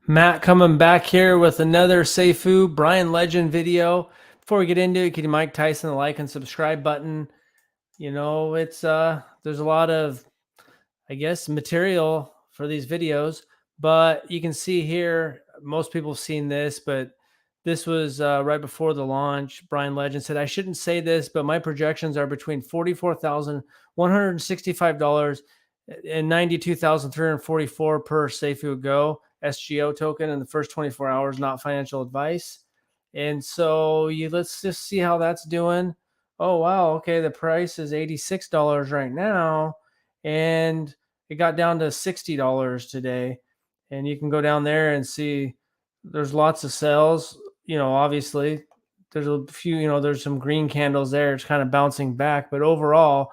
Matt coming back here with another Seifu Bryan Legend video. Before we get into it, can you Mike Tyson the like and subscribe button? It's there's a lot of material for these videos, but you can see here most people have seen this, but this was right before the launch. Bryan Legend said, "I shouldn't say this, but my projections are between $44,165 and $92,344 per Seifu Go SGO token in the first 24 hours, not financial advice." And so let's just see how that's doing. Oh wow, okay, the price is $86 right now, and it got down to $60 today. And you can go down there and see there's lots of sales. Obviously there's a few, there's some green candles there. It's kind of bouncing back, but overall,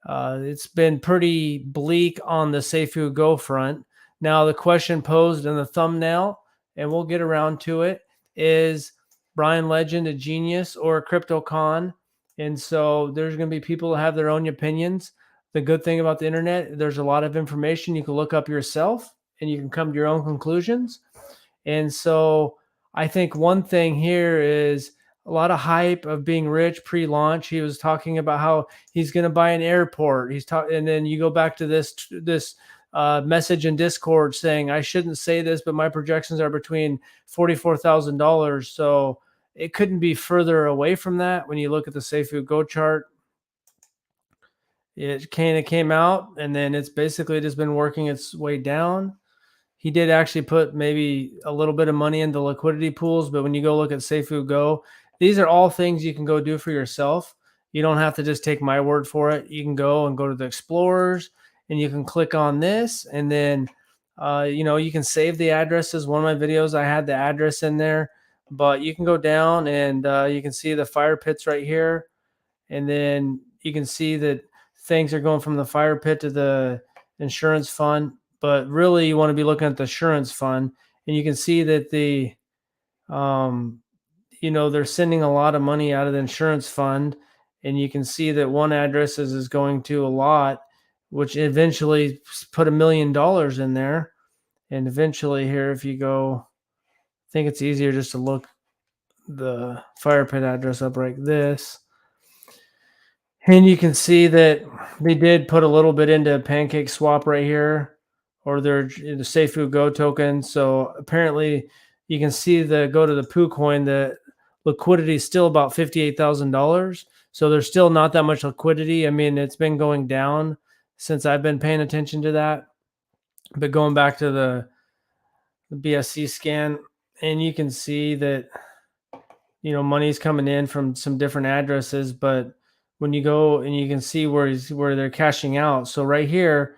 it's been pretty bleak on the Seifu Go front. Now, the question posed in the thumbnail, and we'll get around to it, is Bryan Legend a genius or a crypto con? And so there's going to be people that have their own opinions. The good thing about the internet, there's a lot of information you can look up yourself and you can come to your own conclusions. And so I think one thing here is a lot of hype of being rich pre-launch. He was talking about how he's going to buy an airport. And then you go back to this message in Discord saying, "I shouldn't say this, but my projections are between $44,000." So it couldn't be further away from that. When you look at the Seifu Go chart, it kind of came out, and then it's basically just been working its way down. He did actually put maybe a little bit of money into liquidity pools, but when you go look at Seifu Go, these are all things you can go do for yourself. You don't have to just take my word for it. You can go and go to the Explorers, and you can click on this, and then you can save the addresses. One of my videos, I had the address in there, but you can go down and you can see the fire pits right here, and then you can see that things are going from the fire pit to the insurance fund. But really, you want to be looking at the insurance fund, and you can see that um, they're sending a lot of money out of the insurance fund, and you can see that one address is going to a lot, which eventually put $1 million in there. And eventually here, if you go, I think it's easier just to look the fire pit address up like this. And you can see that they did put a little bit into Pancake Swap right here, or the Seifu Go token. So apparently you can see go to the Poo coin, the liquidity is still about $58,000. So there's still not that much liquidity. I mean, it's been going down since I've been paying attention to that. But going back to the BSC scan, and you can see that money's coming in from some different addresses, but when you go and you can see where they're cashing out. So right here,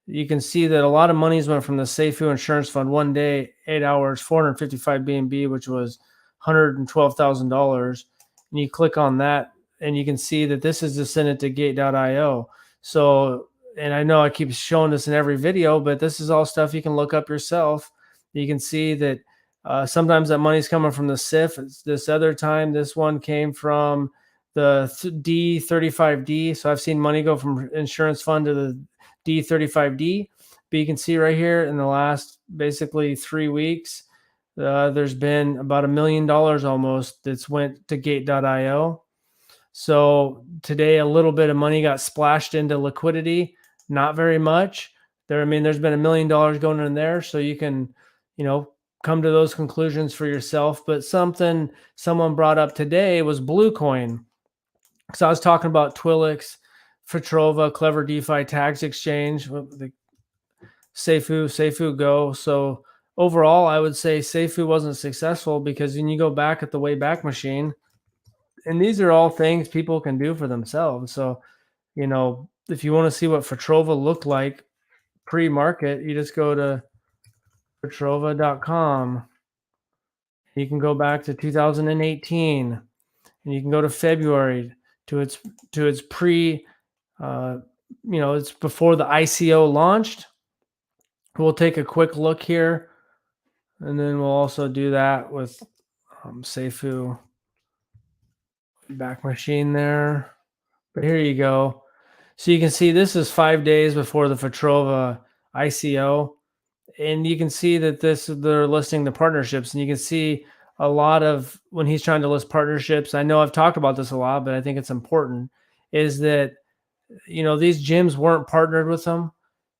you can see that a lot of monies went from the Seifu Insurance Fund one day, 8 hours, 455 BNB, which was $112,000. And you click on that, and you can see that this is to send it to Gate.io. So, and I know I keep showing this in every video, but this is all stuff you can look up yourself. You can see that sometimes that money's coming from the SIF. This other time, this one came from the D35D. So I've seen money go from insurance fund to the D35D. But you can see right here in the last basically 3 weeks, there's been about $1 million almost that's went to Gate.io. So today, a little bit of money got splashed into liquidity. Not very much. There's been $1 million going in there. So you can, come to those conclusions for yourself. But something someone brought up today was Bluecoin. So I was talking about Twilix, Fetrova, Clever DeFi Tags Exchange, the Seifu Go. So overall, I would say Seifu wasn't successful because when you go back at the Wayback Machine, and these are all things people can do for themselves. So, if you want to see what Fetrova looked like pre-market, you just go to Fetrova.com. You can go back to 2018, and you can go to February to its pre, it's before the ICO launched. We'll take a quick look here, and then we'll also do that with Seifu back machine there. But here you go. So you can see this is 5 days before the Fetrova ICO. And you can see that this they're listing the partnerships, and you can see a lot of when he's trying to list partnerships. I know I've talked about this a lot, but I think it's important is that these gyms weren't partnered with them.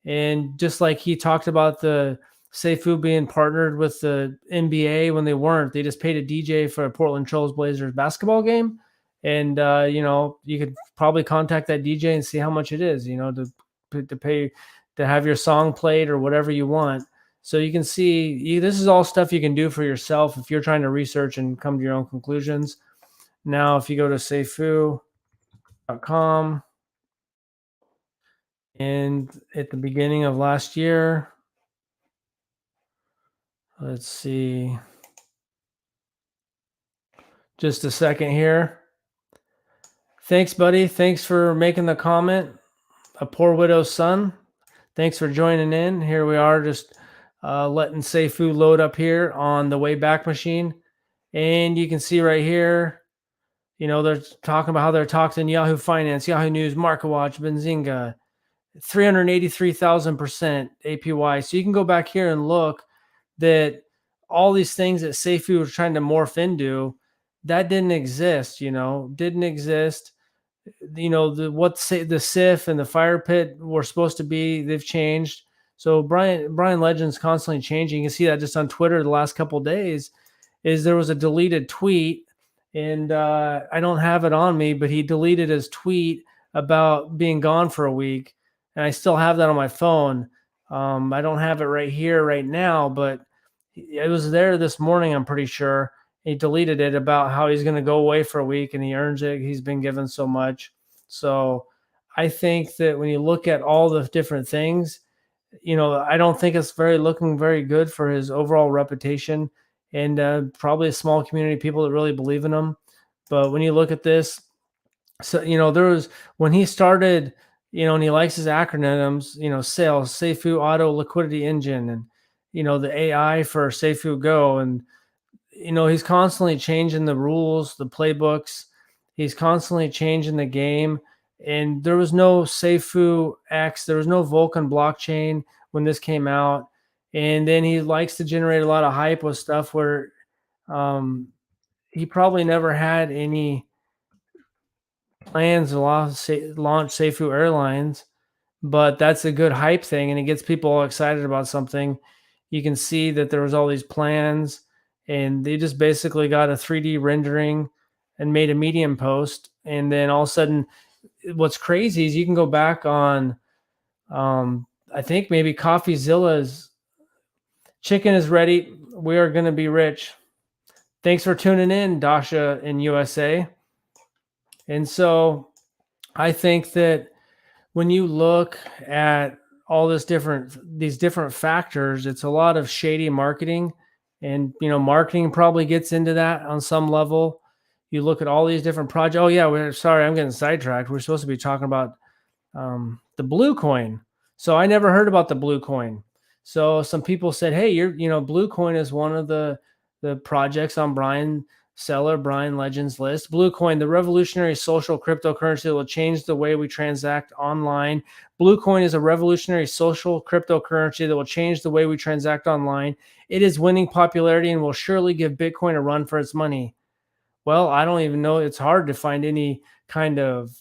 And just like he talked about the Seifu being partnered with the NBA when they weren't, they just paid a DJ for a Portland Trail Blazers basketball game. And, you could probably contact that DJ and see how much it is, to pay to have your song played or whatever you want. So you can see this is all stuff you can do for yourself if you're trying to research and come to your own conclusions. Now, if you go to seifu.com, and at the beginning of last year, let's see, just a second here. Thanks, buddy. Thanks for making the comment. A poor widow's son. Thanks for joining in. Here we are, just letting Seifu load up here on the Wayback Machine. And you can see right here, they're talking about how they're talking Yahoo Finance, Yahoo News, MarketWatch, Benzinga, 383,000% APY. So you can go back here and look that all these things that Seifu was trying to morph into, that didn't exist, didn't exist. The SIF and the fire pit were supposed to be, they've changed. So Bryan Legend's constantly changing. You can see that just on Twitter the last couple of days is there was a deleted tweet, and I don't have it on me, but he deleted his tweet about being gone for a week, and I still have that on my phone. I don't have it right here right now, but it was there this morning, I'm pretty sure. He deleted it about how he's going to go away for a week and he earns it. He's been given so much. So I think that when you look at all the different things, I don't think it's looking very good for his overall reputation, and probably a small community of people that really believe in him. But when you look at this, so there was when he started, and he likes his acronyms, sales, Seifu Auto Liquidity Engine, and the AI for Seifu Go, and he's constantly changing the rules, the playbooks. He's constantly changing the game. And there was no Seifu X, there was no Vulcan blockchain when this came out. And then he likes to generate a lot of hype with stuff where he probably never had any plans to launch Seifu Airlines, but that's a good hype thing, and it gets people all excited about something. You can see that there was all these plans, and they just basically got a 3D rendering and made a Medium post, and then all of a sudden, what's crazy is you can go back on, I think maybe CoffeeZilla's chicken is ready. We are going to be rich. Thanks for tuning in, Dasha in USA. And so I think that when you look at all these different factors, it's a lot of shady marketing, and marketing probably gets into that on some level. You look at all these different projects. Oh yeah, we're sorry, I'm getting sidetracked. We're supposed to be talking about the blue coin. So I never heard about the blue coin. So some people said, hey, blue coin is one of the projects on Bryan Legend's list. Blue coin, the revolutionary social cryptocurrency that will change the way we transact online. Blue coin is a revolutionary social cryptocurrency that will change the way we transact online. It is winning popularity and will surely give Bitcoin a run for its money. Well, I don't even know. It's hard to find any kind of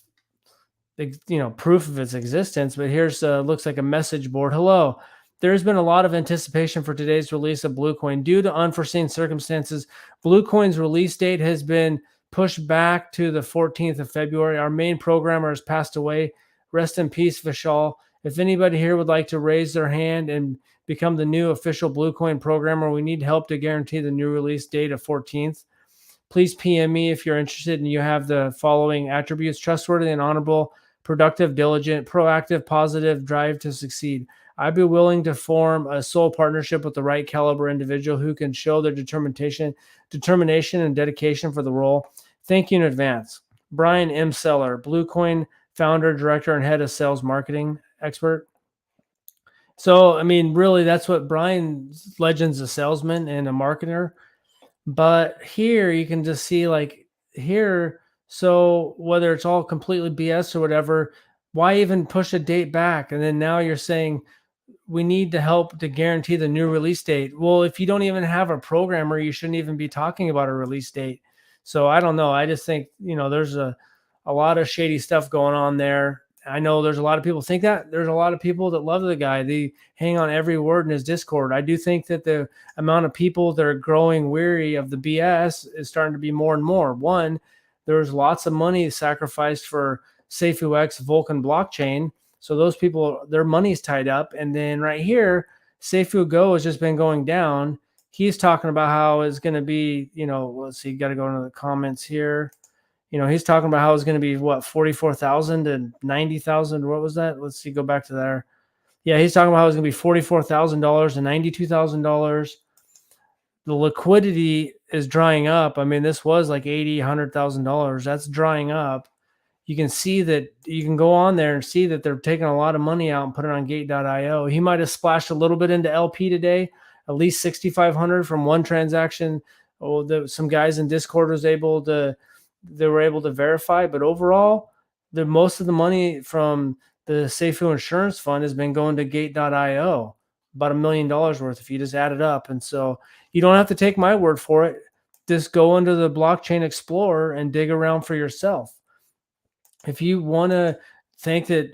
proof of its existence, but here's looks like a message board. Hello. There's been a lot of anticipation for today's release of Bluecoin. Due to unforeseen circumstances, Bluecoin's release date has been pushed back to the 14th of February. Our main programmer has passed away. Rest in peace, Vishal. If anybody here would like to raise their hand and become the new official Bluecoin programmer, we need help to guarantee the new release date of 14th. Please PM me if you're interested and you have the following attributes: trustworthy and honorable, productive, diligent, proactive, positive, drive to succeed. I'd be willing to form a soul partnership with the right caliber individual who can show their determination and dedication for the role. Thank you in advance. Bryan M. Seller, Bluecoin founder, director, and head of sales marketing expert. So, I mean, really, that's what Bryan Legend's a salesman and a marketer. But here you can just see here, so whether it's all completely BS or whatever, why even push a date back? And then now you're saying we need to help to guarantee the new release date. Well, if you don't even have a programmer, you shouldn't even be talking about a release date. So I don't know. I just think, there's a lot of shady stuff going on there. I know there's a lot of people think that. There's a lot of people that love the guy. They hang on every word in his Discord. I do think that the amount of people that are growing weary of the BS is starting to be more and more. One, there's lots of money sacrificed for SafeUX Vulcan blockchain. So those people, their money's tied up. And then right here, Seifu Go has just been going down. He's talking about how it's going to be, let's see, got to go into the comments here. He's talking about how it's going to be what, 44,000 to 90,000. What was that? Let's see, go back to there. Yeah, he's talking about how it's going to be $44,000 to $92,000. The liquidity is drying up. I mean, this was like $80,000, $100,000. That's drying up. You can see that you can go on there and see that they're taking a lot of money out and put it on gate.io. He might have splashed a little bit into LP today, at least 6,500 from one transaction. Some guys in Discord they were able to verify, but overall, most of the money from the Seifu Insurance Fund has been going to gate.io, about $1 million worth if you just add it up. And so you don't have to take my word for it. Just go into the Blockchain Explorer and dig around for yourself. If you want to think that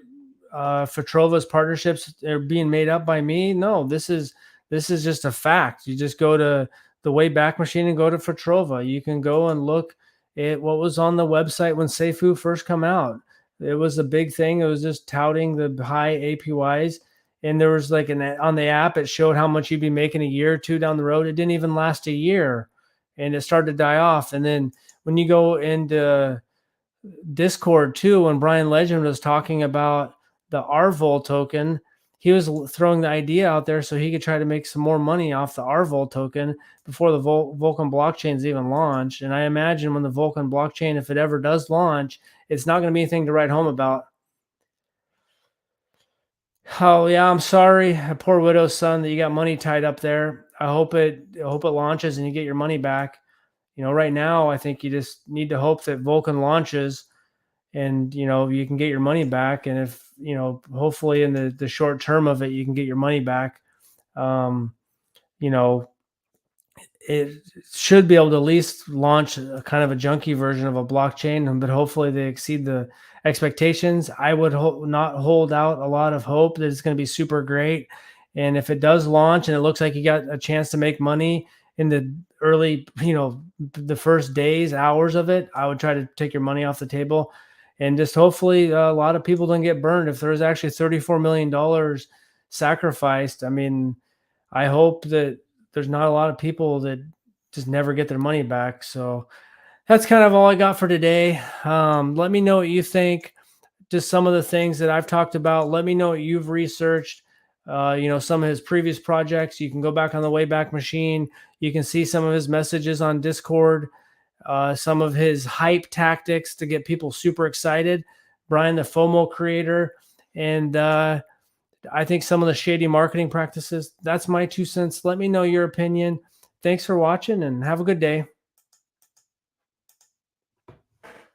Fetrova's partnerships are being made up by me, no, this is just a fact. You just go to the Wayback Machine and go to Fetrova. You can go and look at what was on the website when Seifu first come out. It was a big thing. It was just touting the high APYs. And there was like on the app, it showed how much you'd be making a year or two down the road. It didn't even last a year. And it started to die off. And then when you go into Discord too, when Bryan Legend was talking about the RVOL token, he was throwing the idea out there so he could try to make some more money off the RVOL token before the Vulcan blockchains even launch. And I imagine when the Vulcan blockchain, if it ever does launch, it's not going to be anything to write home about. Oh yeah, I'm sorry, a poor widow's son, that you got money tied up there. I hope it launches and you get your money back. Right now, I think you just need to hope that Vulcan launches and, you can get your money back. And if, hopefully in the short term of it, you can get your money back. You know, it should be able to at least launch a kind of a junky version of a blockchain, but hopefully they exceed the expectations. I would not hold out a lot of hope that it's going to be super great. And if it does launch and it looks like you got a chance to make money in the early, the first days, hours of it, I would try to take your money off the table. And just hopefully a lot of people don't get burned. If there's actually $34 million sacrificed, I mean, I hope that there's not a lot of people that just never get their money back. So that's kind of all I got for today. Let me know what you think. Just some of the things that I've talked about. Let me know what you've researched. Some of his previous projects. You can go back on the Wayback Machine. You can see some of his messages on Discord. Some of his hype tactics to get people super excited. Bryan, the FOMO creator. And I think some of the shady marketing practices. That's my 2 cents. Let me know your opinion. Thanks for watching and have a good day.